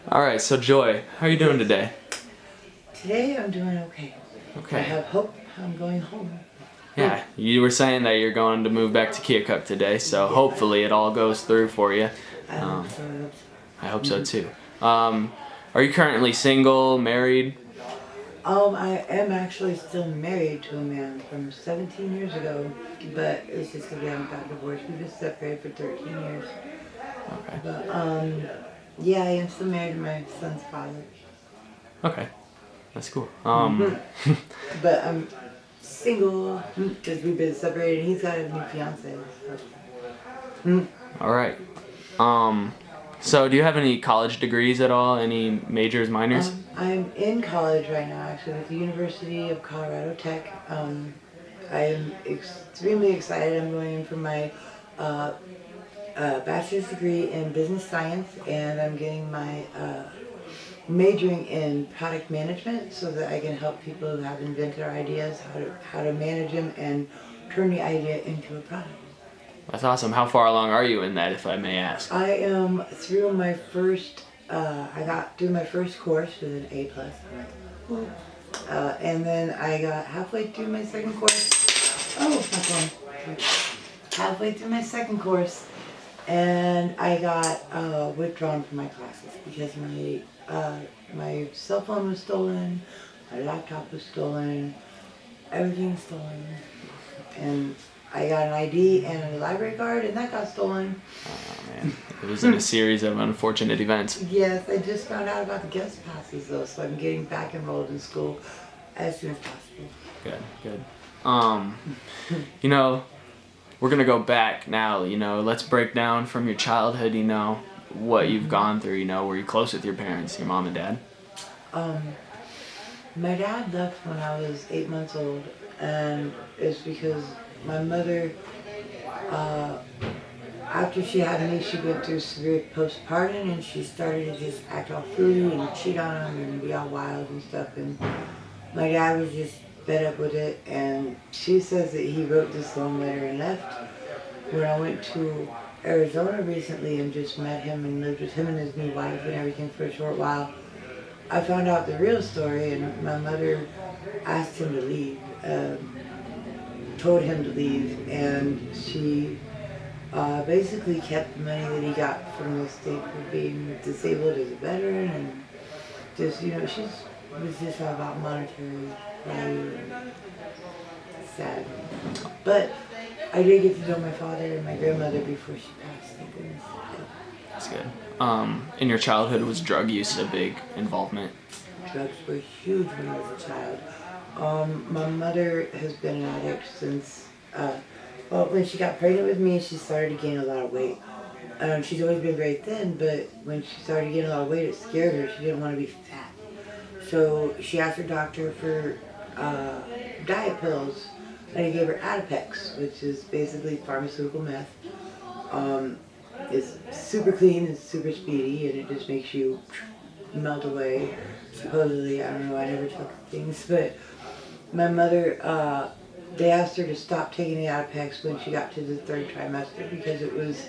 All right, so Joy, how are you doing today? Today I'm doing okay. Okay. I have hope I'm going home. Yeah, you were saying that you're going to move back to Keokuk today, so hopefully it all goes through for you. I hope so. I hope so too. Are you currently single, married? I am actually still married to a man from 17 years ago, but it's just because we haven't got divorced. We've been separated for 13 years. Okay. But, yeah, I am still married to my son's father. Okay, that's cool. But I'm single because we've been separated. He's got a new fiance. So. All right. So do you have any college degrees at all? Any majors, minors? I'm in college right now, actually, with the University of Colorado Tech. I'm extremely excited. I'm going in for my bachelor's degree in business science, and I'm getting my majoring in product management so that I can help people who have invented ideas how to manage them and turn the idea into a product. That's awesome. How far along are you in that, if I may ask? I am through my first. I got through my first course with an A plus. And then I got halfway through my second course. Oh, my phone. Halfway through my second course, and I got withdrawn from my classes because my cell phone was stolen, my laptop was stolen, everything was stolen, and I got an ID and a library card, and that got stolen. Oh man, it was in a series of unfortunate events. Yes, I just found out about the guest passes though, so I'm getting back enrolled in school as soon as possible. Good. You know, we're gonna go back now. Let's break down from your childhood. What you've gone through. Were you close with your parents, your mom and dad? My dad left when I was 8 months old, and it's because my mother, after she had me, she went through severe postpartum, and she started to just act all fruity and cheat on him and be all wild and stuff. And my dad was just fed up with it, and she says that he wrote this long letter and left. When I went to Arizona recently and just met him and lived with him and his new wife and everything for a short while, I found out the real story, and my mother asked him to leave, told him to leave, and she basically kept the money that he got from the state for being disabled as a veteran, and just, she was just all about monetary value, and sad. But I did get to know my father and my grandmother before she passed, thank goodness. That's good. In your childhood, was drug use a big involvement? Drugs were huge when I was a child. My mother has been an addict since, when she got pregnant with me, she started to gain a lot of weight. She's always been very thin, but when she started getting a lot of weight, it scared her. She didn't want to be fat. So she asked her doctor for diet pills, and he gave her Adipex, which is basically pharmaceutical meth. It's super clean, it's super speedy, and it just makes you melt away. Supposedly, I don't know, I never took things, but my mother, they asked her to stop taking the Adipex when she got to the third trimester because it was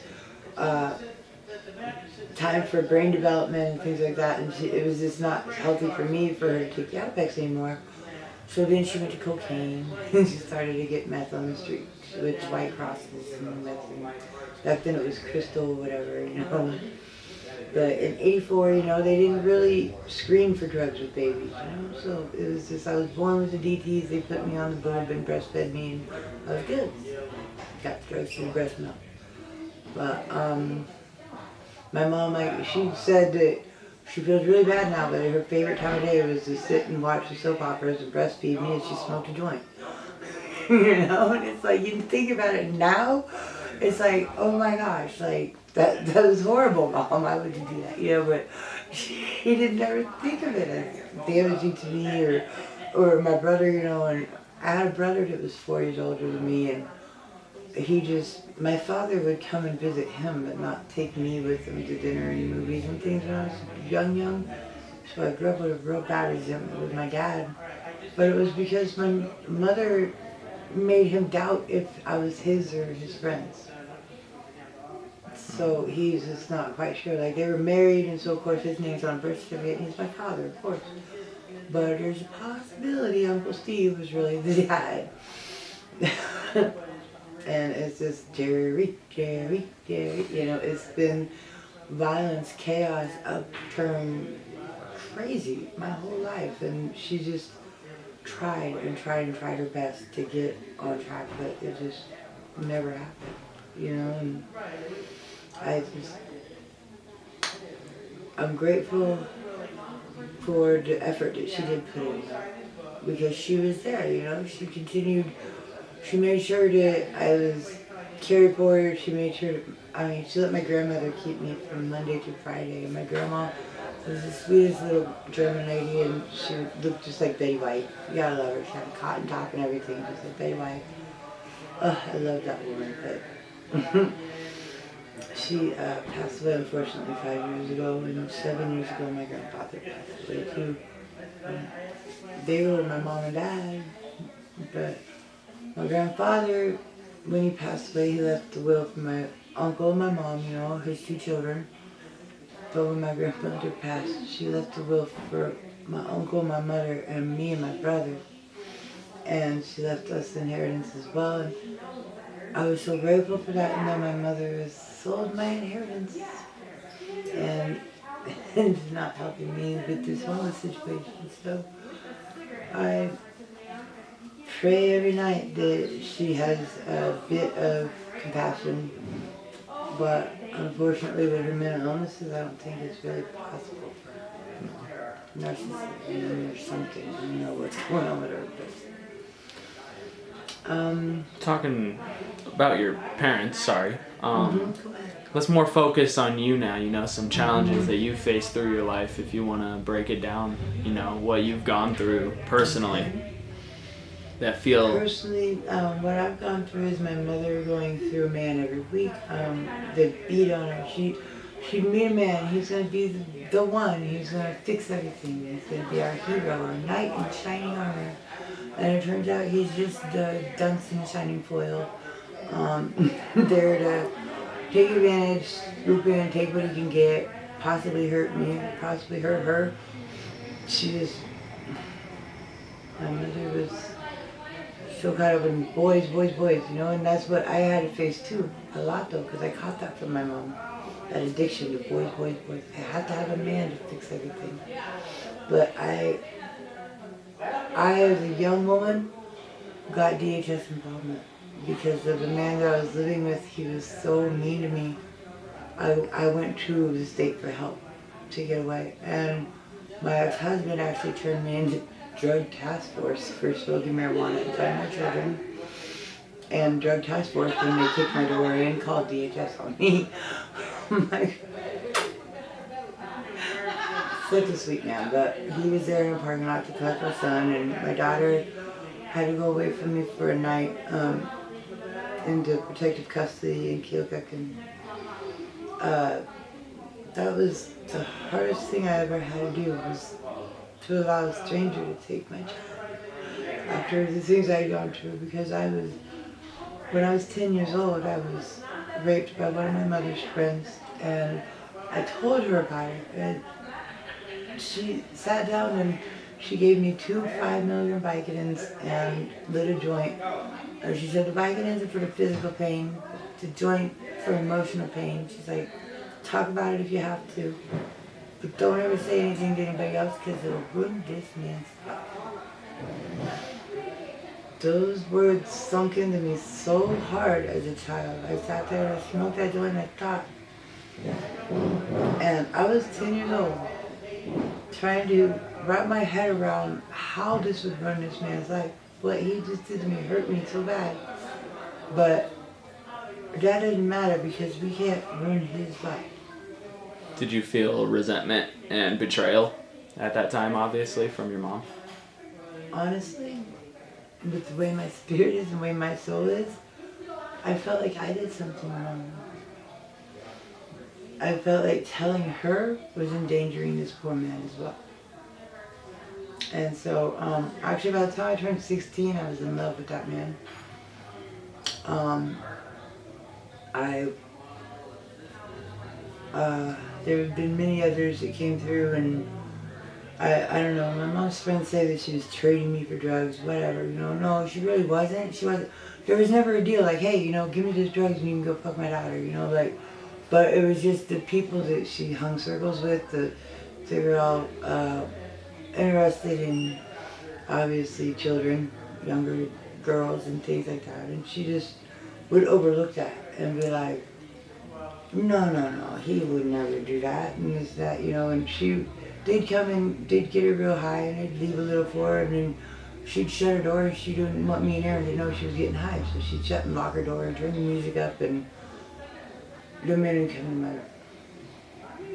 time for brain development and things like that, and it was just not healthy for me for her to take the Adipex anymore. So then she went to cocaine, and she started to get meth on the street with White Crosses and meth. Back then it was crystal, whatever, But in '84, they didn't really screen for drugs with babies, So it was just, I was born with the DTs, they put me on the boob and breastfed me, and I was good. Got the drugs through breast milk. But my mom, she said that she feels really bad now, but her favorite time of day was to sit and watch the soap operas and breastfeed me, and she smoked a joint. And it's like, you think about it now, it's like, oh my gosh, that was horrible, Mom, why would you do that? But she didn't never think of it as damaging to me or my brother, and I had a brother that was 4 years older than me, and my father would come and visit him, but not take me with him to dinner and movies and things when I was young. So I grew up with a real bad resentment with my dad. But it was because my mother made him doubt if I was his or his friends. So he's just not quite sure. Like, they were married, and so of course his name's on birth certificate, and he's my father, of course. But there's a possibility Uncle Steve was really the dad. And it's just Jerry, you know, it's been violence, chaos, upturn, crazy my whole life. And she just tried her best to get on track, but it just never happened, you know. And I'm grateful for the effort that she did put in, because she was there, you know. She made sure that I was cared for. She made sure she let my grandmother keep me from Monday through Friday. And my grandma was the sweetest little German lady, and she looked just like Betty White. You gotta love her. She had a cotton top and everything, just like Betty White. Oh, I love that woman, but she passed away, unfortunately, 5 years ago, and 7 years ago my grandfather passed away too. They were my mom and dad, but my grandfather, when he passed away, he left the will for my uncle and my mom, you know, his 2 children. But when my grandmother passed, she left the will for my uncle, my mother, and me and my brother. And she left us inheritance as well. And I was so grateful for that. And then my mother has sold my inheritance. And it's not helping me with this homeless situation. So I pray every night that she has a bit of compassion, but unfortunately with her mental illnesses, I don't think it's really possible for her. Narcissism or something. I don't know what's going on with her. But, Talking about your parents, sorry. Go ahead. Let's more focus on you now, you know, some challenges that you faced through your life, if you want to break it down, you know, what you've gone through personally. That feel... Personally, what I've gone through is my mother going through a man every week. They beat on her. She'd meet a man. He's going to be the one. He's going to fix everything. He's going to be our hero, our knight in shining armor. And it turns out he's just the dunce in shining foil. There to take advantage, swoop in, take what he can get, possibly hurt me, possibly hurt her. My mother was so caught up in boys, you know, and that's what I had to face too, a lot though, because I caught that from my mom, that addiction to boys. I had to have a man to fix everything. But I as a young woman, got DHS involvement because of the man that I was living with. He was so mean to me. I went to the state for help to get away, and my ex-husband actually turned me into drug task force for smoking marijuana and find my children. And drug task force, when they kicked my door in, called DHS on me. Such a sweet man, but he was there in a parking lot to collect my son, and my daughter had to go away from me for a night into protective custody in Keokuk. And that was the hardest thing I ever had to do, was to allow a stranger to take my child. After the things I had gone through, because when I was 10 years old, I was raped by one of my mother's friends, and I told her about it. And she sat down and she gave me 2 5-milligram Vicodins and lit a joint. Or she said the Vicodins are for the physical pain, the joint for emotional pain. She's like, talk about it if you have to, but don't ever say anything to anybody else because it'll ruin this man's life. Those words sunk into me so hard as a child. I sat there and I smoked that joint and I thought. And I was 10 years old, trying to wrap my head around how this would run this man's life. What he just did to me hurt me so bad. But that doesn't matter because we can't ruin his life. Did you feel resentment and betrayal at that time, obviously, from your mom? Honestly, with the way my spirit is and the way my soul is, I felt like I did something wrong. I felt like telling her was endangering this poor man as well. And so, actually by the time I turned 16, I was in love with that man. There have been many others that came through, and I don't know, my mom's friends say that she was trading me for drugs, whatever, you know. No, she really wasn't. She wasn't. There was never a deal like, hey, you know, give me these drugs and you can go fuck my daughter, you know, like, but it was just the people that she hung circles with, they were all interested in, obviously, children, younger girls and things like that, and she just would overlook that and be like, no, he would never do that, and this, that, you know, and they'd come and they'd get her real high and they'd leave a little for her, and then she'd shut her door and she didn't want me and Aaron to know she was getting high, so she'd shut and lock her door and turn the music up, and the men would come in my,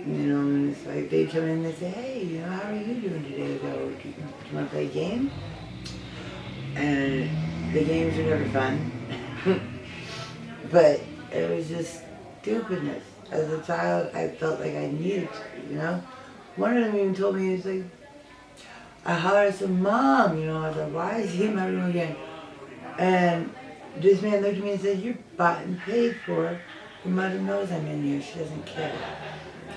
you know, and it's like, they'd come in and they'd say, hey, you know, how are you doing today? Go, do you want to play a game? And the games were never fun, but it was just stupidness. As a child, I felt like I needed to, you know? One of them even told me, he's like, I hollered, I said, Mom, you know, I was like, why is he in my room again? And this man looked at me and said, you're bought and paid for. Your mother knows I'm in here, she doesn't care.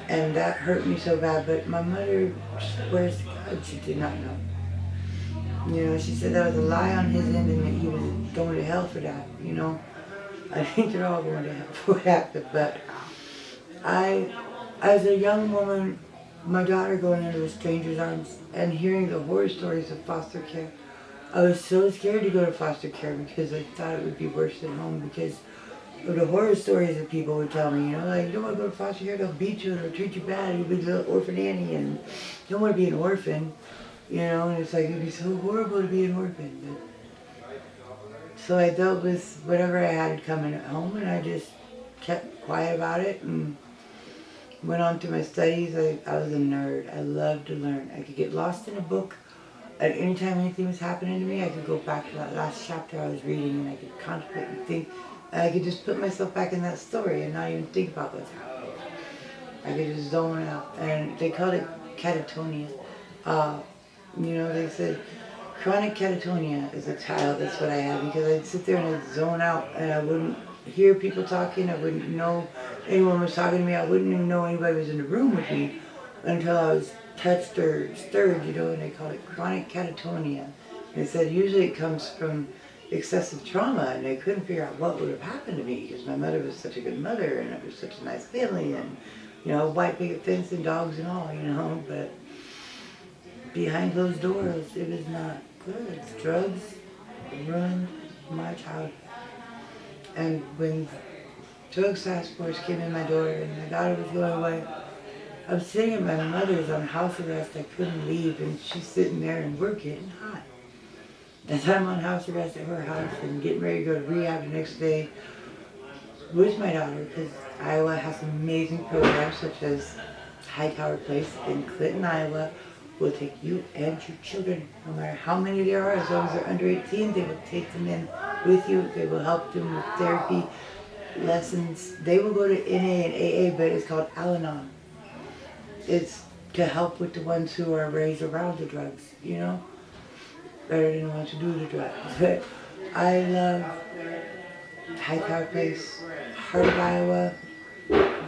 And that hurt me so bad, but my mother swears to God she did not know. You know, she said that was a lie on his end and that he was going to hell for that, you know? I think they're all going to hell for that, but as a young woman, my daughter going into a stranger's arms and hearing the horror stories of foster care, I was so scared to go to foster care because I thought it would be worse than home because of the horror stories that people would tell me, you know, like, you don't want to go to foster care, they'll beat you, they'll treat you bad, you'll be a little orphan Annie, and you don't want to be an orphan, you know, and it's like, it'd be so horrible to be an orphan. But, so I dealt with whatever I had coming at home, and I just kept quiet about it, and went on to my studies. I was a nerd. I loved to learn. I could get lost in a book. At any time anything was happening to me, I could go back to that last chapter I was reading and I could contemplate and think. And I could just put myself back in that story and not even think about what's happening. I could just zone out. And they called it catatonia. You know, they said chronic catatonia as a child, that's what I had, because I'd sit there and I'd zone out and I wouldn't hear people talking, I wouldn't know anyone was talking to me, I wouldn't even know anybody was in the room with me until I was touched or stirred, you know, and they call it chronic catatonia. And they said usually it comes from excessive trauma, and they couldn't figure out what would have happened to me because my mother was such a good mother and it was such a nice family, and, you know, white picket fence and dogs and all, you know, but behind closed doors, it was not good. Drugs ruined my childhood. And when drug task force came in my door and my daughter was going away, I was sitting at my mother's on house arrest. I couldn't leave, and she's sitting there and we're getting hot. As I'm on house arrest at her house and getting ready to go to rehab the next day with my daughter, because Iowa has some amazing programs such as Hightower Place in Clinton, Iowa, will take you and your children, no matter how many there are, as long as they're under 18, they will take them in with you. They will help them with therapy lessons. They will go to NA and AA, but it's called Al-Anon. It's to help with the ones who are raised around the drugs, you know, better than the ones who do the drugs. But I love Hightower Place, Heart of Iowa.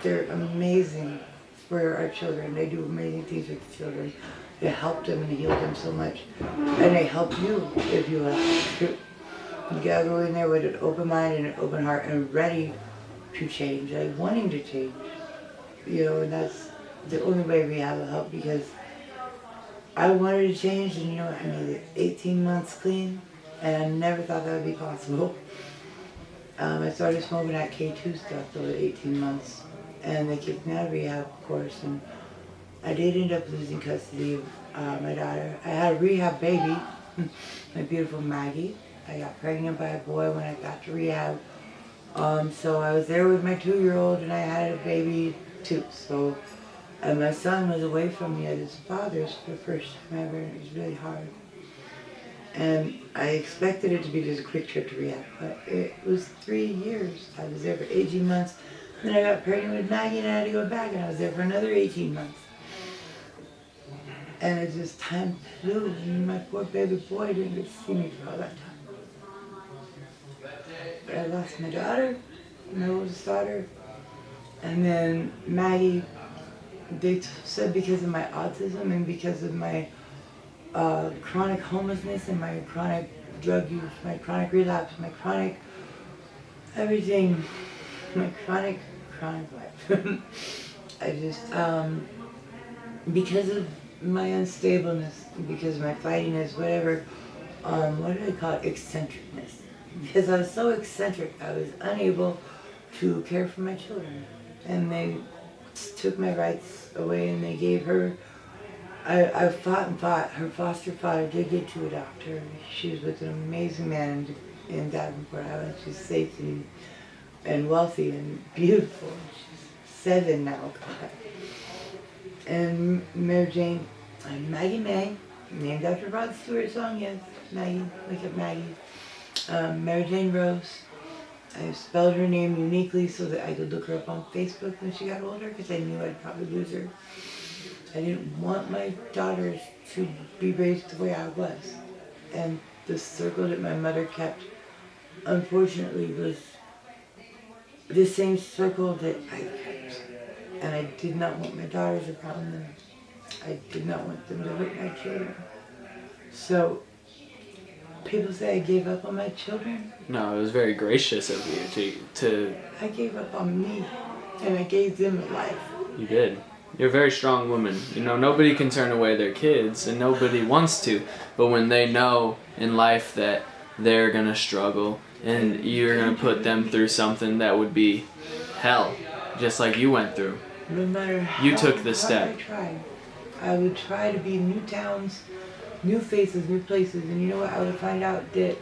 They're amazing for our children. They do amazing things with the children. They help them and heal them so much. And they help you if you have to. You gotta go in there with an open mind and an open heart and ready to change, like wanting to change. You know, and that's the only way we have help, because I wanted to change, and you know, I made it 18 months clean, and I never thought that would be possible. I started smoking that K2 stuff over 18 months, and they kicked me out of rehab, of course, and I did end up losing custody of my daughter. I had a rehab baby, my beautiful Maggie. I got pregnant by a boy when I got to rehab. So I was there with my 2-year-old, and I had a baby too. So, and my son was away from me at his father's for the first time ever, and it was really hard. And I expected it to be just a quick trip to rehab, but it was 3 years. I was there for 18 months. Then I got pregnant with Maggie, and I had to go back, and I was there for another 18 months. And it just time flew, and my poor baby boy didn't get to see me for all that time. But I lost my daughter, my oldest daughter, And then Maggie, they said because of my autism and because of my chronic homelessness and my chronic drug use, my chronic relapse, my chronic everything, my chronic life. I just, because of my unstableness, because of my fightiness, whatever, what do they call it? Eccentricness. Because I was so eccentric, I was unable to care for my children. And they took my rights away and they gave her, I fought and fought. Her foster father did get to adopt her. She was with an amazing man in Davenport Island. She's safe and wealthy and beautiful. She's 7 now. God. And Mary Jane, Maggie May, named after Rod Stewart's song, yes, Maggie, wake up Maggie. Mary Jane Rose. I spelled her name uniquely so that I could look her up on Facebook when she got older because I knew I'd probably lose her. I didn't want my daughters to be raised the way I was. And the circle that my mother kept, unfortunately, was the same circle that I kept. And I did not want my daughters around them. I did not want them to hurt my children. So, people say I gave up on my children. No, it was very gracious of you to. I gave up on me, and I gave them a life. You did. You're a very strong woman. You know, nobody can turn away their kids, and nobody wants to. But when they know in life that they're gonna struggle, and you're gonna put them through something that would be hell, just like you went through. No matter how You took the hard step. I would try to be new towns, new faces, new places, and you know what? I would find out that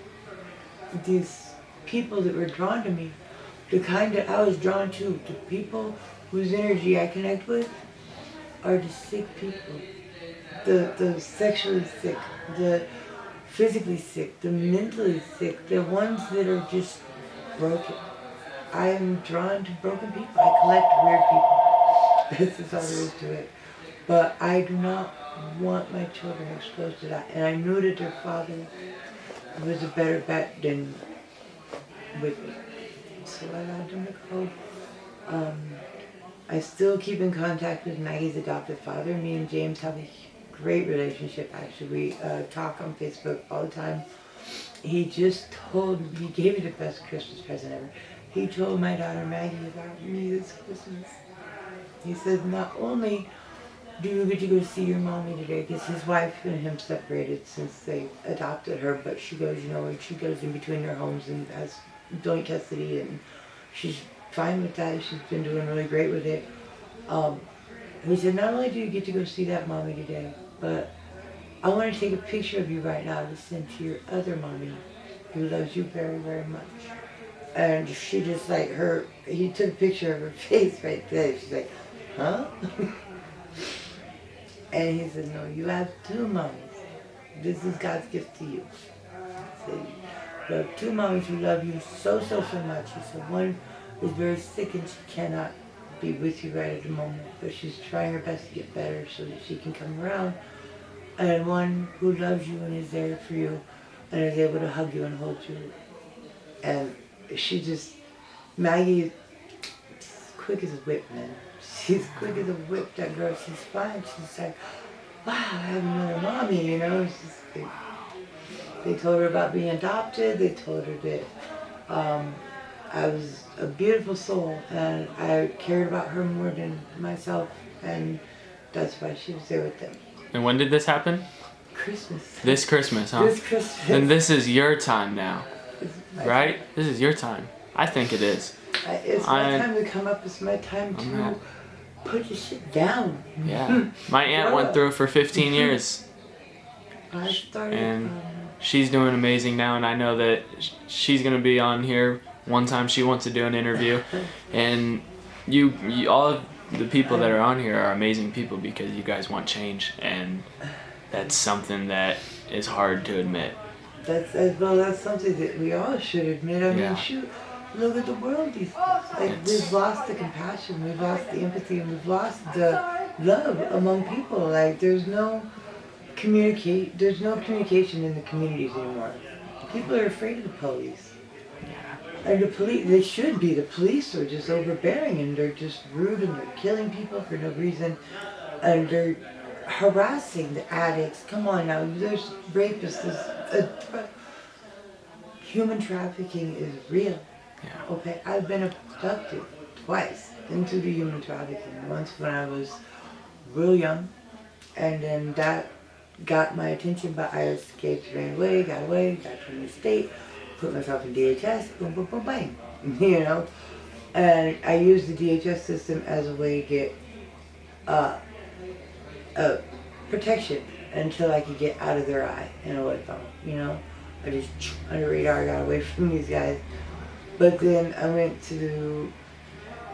these people that were drawn to me, the kind that I was drawn to, the people whose energy I connect with, are the sick people, the sexually sick, the physically sick, the mentally sick, the ones that are just broken. I am drawn to broken people. I collect weird people. This is all there is to it. But I do not want my children exposed to that. And I knew that their father was a better bet than with me. So I allowed them to go. I still keep in contact with Maggie's adoptive father. Me and James have a great relationship, actually. We talk on Facebook all the time. He gave me the best Christmas present ever. He told my daughter Maggie about me this Christmas. He said, not only do you get to go see your mommy today, because his wife and him separated since they adopted her, but she goes, and she goes in between their homes and has joint custody, and she's fine with that. She's been doing really great with it. He said, not only do you get to go see that mommy today, but I want to take a picture of you right now to send to your other mommy who loves you very, very much. And she just he took a picture of her face right there. She's like, huh? And he said, no, you have 2 mommies. This is God's gift to you. He said, you have 2 mommies who love you so, so, so much. He said, one is very sick and she cannot be with you right at the moment, but she's trying her best to get better so that she can come around. And one who loves you and is there for you and is able to hug you and hold you. And Maggie is quick as a whip, man. She's quick as a whip, that girl. She's fine. She's like, wow, I have another mommy, They told her about being adopted. They told her that I was a beautiful soul and I cared about her more than myself, and that's why she was there with them. And when did this happen? Christmas. This Christmas, huh? This Christmas. And this is your time now, right? This is your time. I think it is. It's my time to come up. It's my time to put your shit down. Yeah. My aunt went through it for 15 years. I started. And she's doing amazing now, and I know that she's going to be on here one time. She wants to do an interview. And you all of the people that are on here are amazing people because you guys want change, and that's something that is hard to admit. That's something that we all should admit. I mean, shoot, look at the world these days. We've lost the compassion, we've lost the empathy, and we've lost the love among people. There's no communication in the communities anymore. People are afraid of the police. Yeah. And the police, they should be. The police are just overbearing and they're just rude and they're killing people for no reason. And they're harassing the addicts. Come on now, there's rapists. Human trafficking is real. Yeah. Okay, I've been abducted twice into the human trafficking. Once when I was real young, and then that got my attention, but I escaped, ran away, got from the state, put myself in DHS, boom, boom, boom, bang, you know? And I used the DHS system as a way to get uh, protection until I could get out of their eye and away from them, you know? I just, under radar, got away from these guys. But then I went to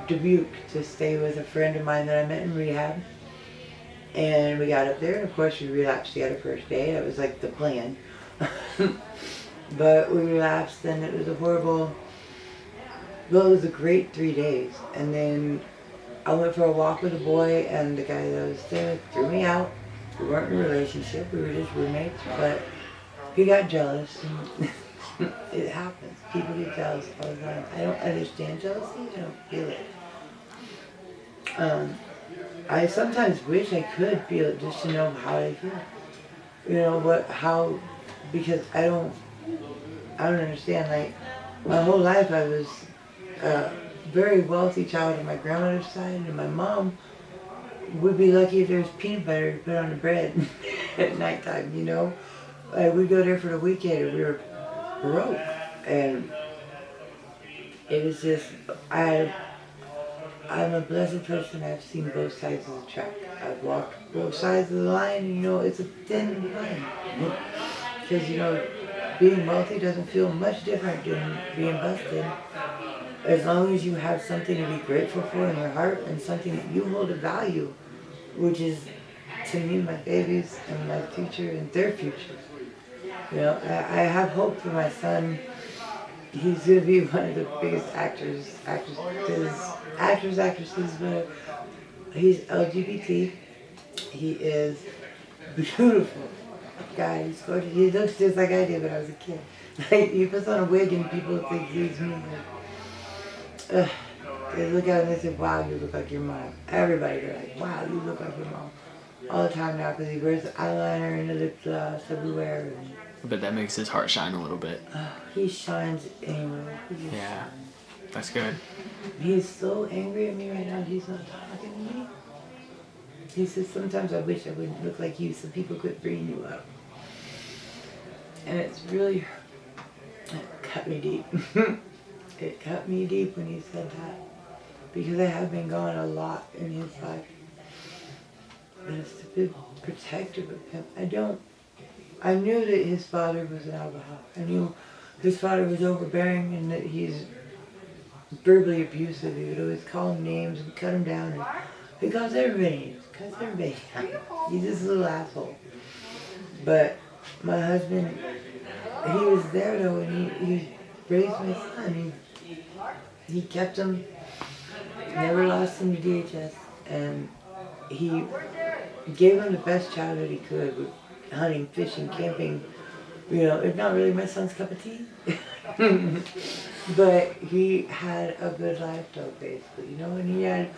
Dubuque to stay with a friend of mine that I met in rehab. And we got up there, and of course we relapsed the other first day. That was like the plan. But we relapsed, and it was a horrible, well, it was a great 3 days. And then I went for a walk with a boy, and the guy that I was staying with threw me out. We weren't in a relationship, we were just roommates, but he got jealous. And it happens. People get jealous all the time. I don't understand jealousy, I don't feel it. I sometimes wish I could feel it just to know how I feel. You know, because I don't understand. Like, my whole life I was a very wealthy child on my grandmother's side, and my mom would be lucky if there was peanut butter to put on the bread at nighttime, you know. We'd go there for the weekend and we were broke. And it was just, I'm a blessed person. I've seen both sides of the track. I've walked both sides of the line, and you know, it's a thin line. Because, you know, being wealthy doesn't feel much different than being busted. As long as you have something to be grateful for in your heart and something that you hold a value, which is, to me, my babies and my future and their future. You know, I have hope for my son. He's going to be one of the biggest actresses, but he's LGBT. He is beautiful guy. He's gorgeous. He looks just like I did when I was a kid. Like, he puts on a wig and people think he's me. They look at him and they say, wow, you look like your mom. Everybody, they're like, wow, you look like your mom. All the time now, because he wears the eyeliner and the lip gloss everywhere. And, But that makes his heart shine a little bit. he shines anyway. Yeah, that's good. He's so angry at me right now, he's not talking to me. He says, sometimes I wish I wouldn't look like you so people could bring you up. And it's really, it cut me deep. It cut me deep when he said that. Because I have been gone a lot in his life. And it's to be protective of him. I knew that his father was an alcoholic. I knew his father was overbearing and that he's verbally abusive. He would always call him names and cut him down. And he calls everybody names. Cuts everybody down. He's this little asshole. But my husband, he was there though, and he raised my son. He kept him, never lost him to DHS, and he gave him the best childhood he could with hunting, fishing, camping. You know, it's not really my son's cup of tea. But he had a good life though, basically, you know, and he had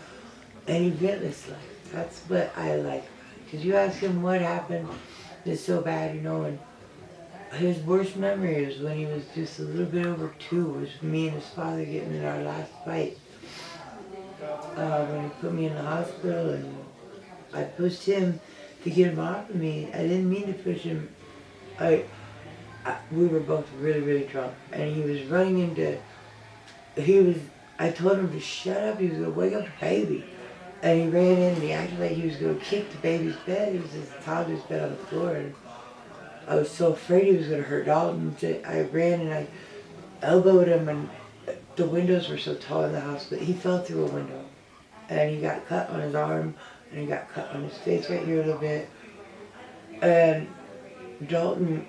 an eventless life. That's what I like. Because you ask him what happened, it's so bad, you know, and his worst memory is when he was just a little bit over 2, was me and his father getting in our last fight. When he put me in the hospital and I pushed him to get him off of me. I didn't mean to push him. We were both really, really drunk. And he was running into, I told him to shut up, he was going to wake up the baby. And he ran in and he acted like he was going to kick the baby's bed. It was his toddler's bed on the floor. And I was so afraid he was going to hurt Dalton. I ran and I elbowed him, and the windows were so tall in the house, but he fell through a window. And he got cut on his arm, and he got cut on his face right here a little bit. And Dalton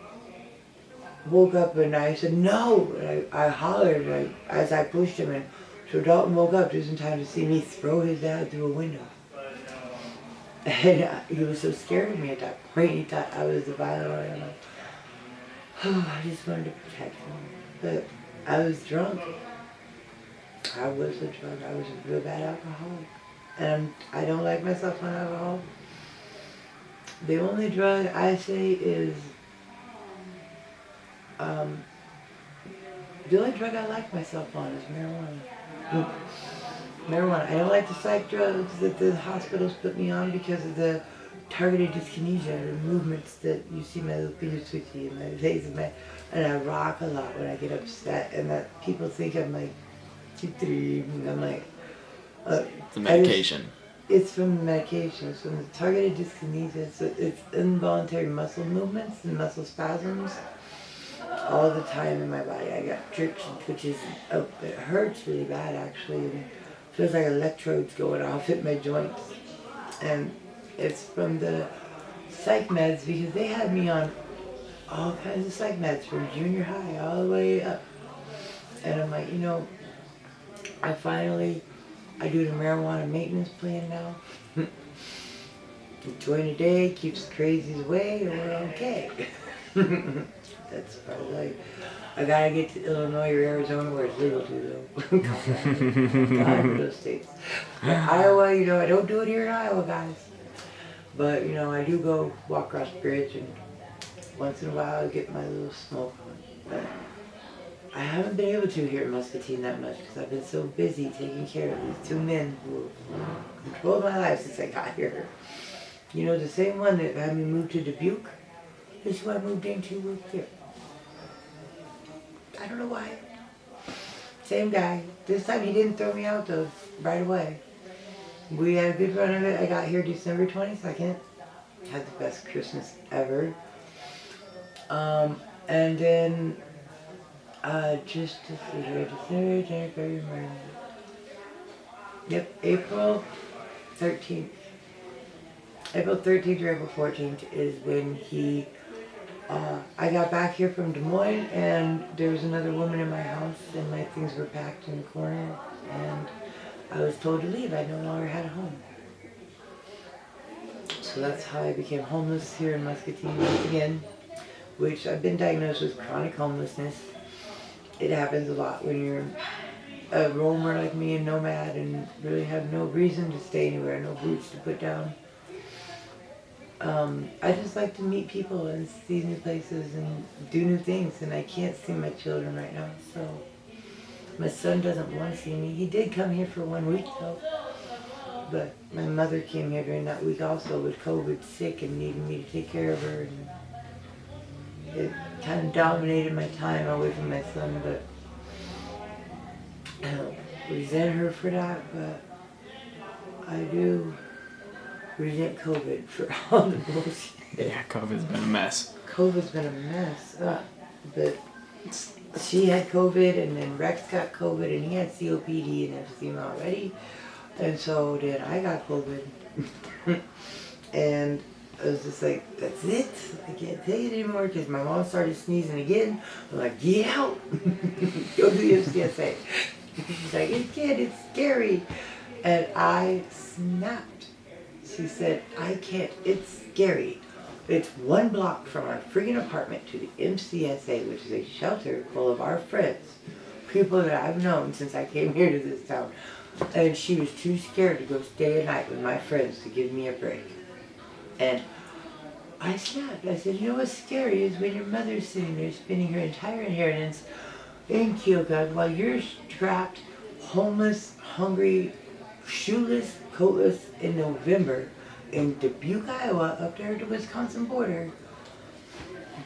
woke up and I said, no! And I hollered as I pushed him, and so Dalton woke up just in time to see me throw his dad through a window. And he was so scared of me at that point. He thought I was the violent one. I'm like, oh, I just wanted to protect him. But I was drunk. I was a drunk. I was a real bad alcoholic. And I don't like myself on alcohol. The only drug I say is, the only drug I like myself on is marijuana. Marijuana. I don't like the psych drugs that the hospitals put me on because of the targeted dyskinesia, the movements that you see my little fingers twitchy and my legs and I rock a lot when I get upset, and that people think I'm like, and I'm like, The medication. It's from the medication. It's from the targeted dyskinesia. So it's involuntary muscle movements and muscle spasms all the time in my body. I got jerks and twitches. Oh, it hurts really bad actually. And it feels like electrodes going off at my joints. And it's from the psych meds because they had me on all kinds of psych meds from junior high all the way up. And I'm like, I do the marijuana maintenance plan now. A joint a day keeps the crazies away and we're okay. That's part of life. I gotta get to Illinois or Arizona where it's legal to though. God for those states. But Iowa, I don't do it here in Iowa, guys. But, I do go walk across the bridge and once in a while I get my little smoke on. But I haven't been able to here in Muscatine that much because I've been so busy taking care of these two men who controlled my life since I got here. The same one that had me move to Dubuque is who I moved into with here. I don't know why. Same guy. This time he didn't throw me out though, right away. We had a good run of it. I got here December 22nd. Had the best Christmas ever. And then just to see here, December, January, February. Yep, April 13th. April 13th or April 14th is when I got back here from Des Moines and there was another woman in my house and my things were packed in the corner and I was told to leave. I no longer had a home. So that's how I became homeless here in Muscatine once again, which I've been diagnosed with chronic homelessness. It happens a lot when you're a roamer like me, a nomad, and really have no reason to stay anywhere, no roots to put down. I just like to meet people and see new places and do new things, and I can't see my children right now, so my son doesn't want to see me. He did come here for 1 week though, but my mother came here during that week also with COVID sick and needing me to take care of her, and it kind of dominated my time away from my son, but I don't resent her for that, but I do resent COVID for all the bullshit. Yeah, COVID's been a mess. COVID's been a mess, but she had COVID and then Rex got COVID and he had COPD and emphysema already, and so then I got COVID. And I was just like, that's it. I can't take it anymore because my mom started sneezing again. I'm like, get out. Go to the MCSA. She's like, it's scary. And I snapped. She said, I can't, it's scary. It's 1 block from our friggin' apartment to the MCSA, which is a shelter full of our friends. People that I've known since I came here to this town. And she was too scared to go stay a night with my friends to give me a break. And I snapped. I said, what's scary is when your mother's sitting there spending her entire inheritance in Keokuk while you're strapped, homeless, hungry, shoeless, coatless in November in Dubuque, Iowa, up there at the Wisconsin border.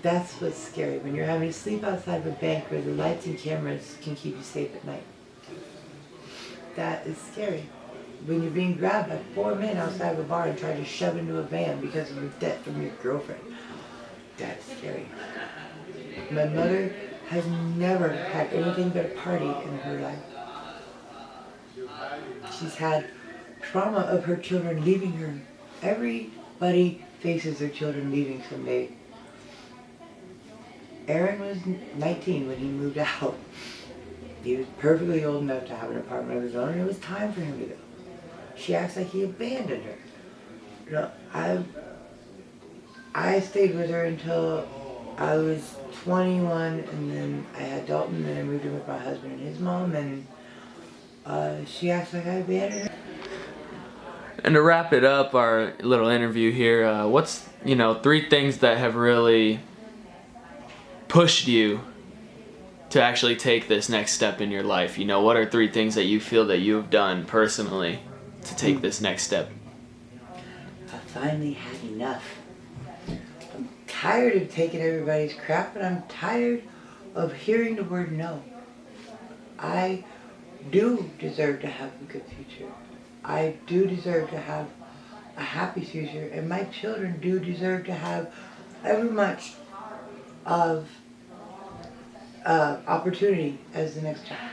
That's what's scary, when you're having to sleep outside of a bank where the lights and cameras can keep you safe at night. That is scary. When you're being grabbed by 4 men outside of a bar and tried to shove into a van because of your debt from your girlfriend. That's scary. My mother has never had anything but a party in her life. She's had trauma of her children leaving her. Everybody faces their children leaving someday. Aaron was 19 when he moved out. He was perfectly old enough to have an apartment of his own, and it was time for him to go. She acts like he abandoned her. I stayed with her until I was 21, and then I had Dalton, and I moved in with my husband and his mom, and she acts like I abandoned her. And to wrap it up, our little interview here, what's 3 things that have really pushed you to actually take this next step in your life? What are 3 things that you feel that you have done personally to take this next step? I finally had enough. I'm tired of taking everybody's crap, and I'm tired of hearing the word no. I do deserve to have a good future. I do deserve to have a happy future, and my children do deserve to have every much of opportunity as the next child.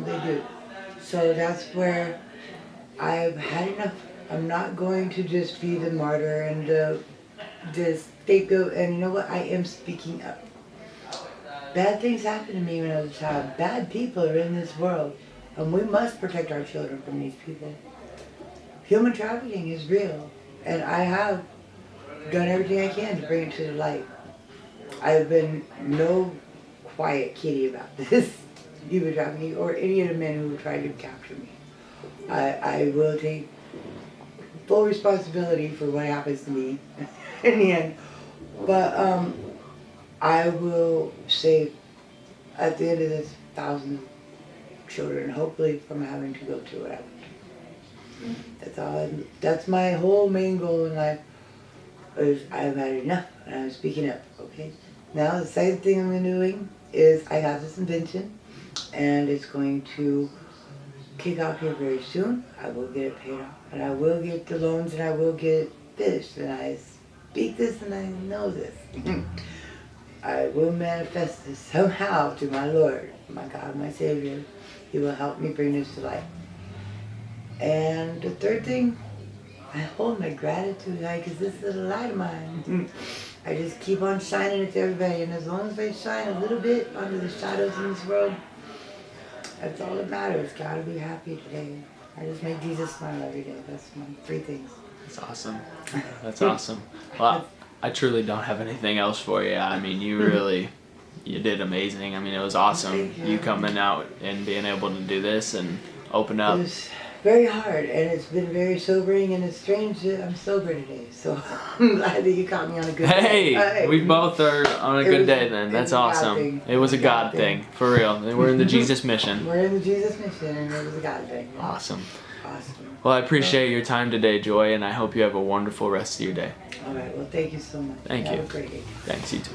They do. So that's where I've had enough. I'm not going to just be the martyr and the scapegoat. And you know what? I am speaking up. Bad things happened to me when I was a child. Bad people are in this world, and we must protect our children from these people. Human trafficking is real, and I have done everything I can to bring it to the light. I've been no quiet kitty about this human trafficking or any of the men who tried to capture me. I will take full responsibility for what happens to me in the end, but I will save at the end of this 1,000 children, hopefully, from having to go through what I went. That's all. That's my whole main goal in life. Is I've had enough, and I'm speaking up. Okay. Now the second thing I'm doing is I have this invention, and it's going to kick off here very soon. I will get it paid off, and I will get the loans, and I will get it finished. And I speak this, and I know this. I will manifest this somehow to my Lord, my God, my Savior. He will help me bring this to life. And the third thing, I hold my gratitude high, because this is a light of mine. I just keep on shining it to everybody, and as long as I shine a little bit under the shadows in this world, that's all that matters. Gotta be happy today. I just make Jesus smile every day. That's my 3 things. That's awesome. That's awesome. Well, I truly don't have anything else for you. I mean, you did amazing. I mean, it was awesome. You coming out and being able to do this and open up. It was very hard, and it's been very sobering, and it's strange that I'm sober today. So I'm glad that you caught me on a good day. Hey, we both are on a good day then. That's awesome. It was a God thing, for real. We're in the Jesus mission. We're in the Jesus mission, and it was a God thing. Yeah. Awesome. Awesome. Well, I appreciate your time today, Joy, and I hope you have a wonderful rest of your day. All right. Well, thank you so much. Thank you. Have a great day. Thanks, you too.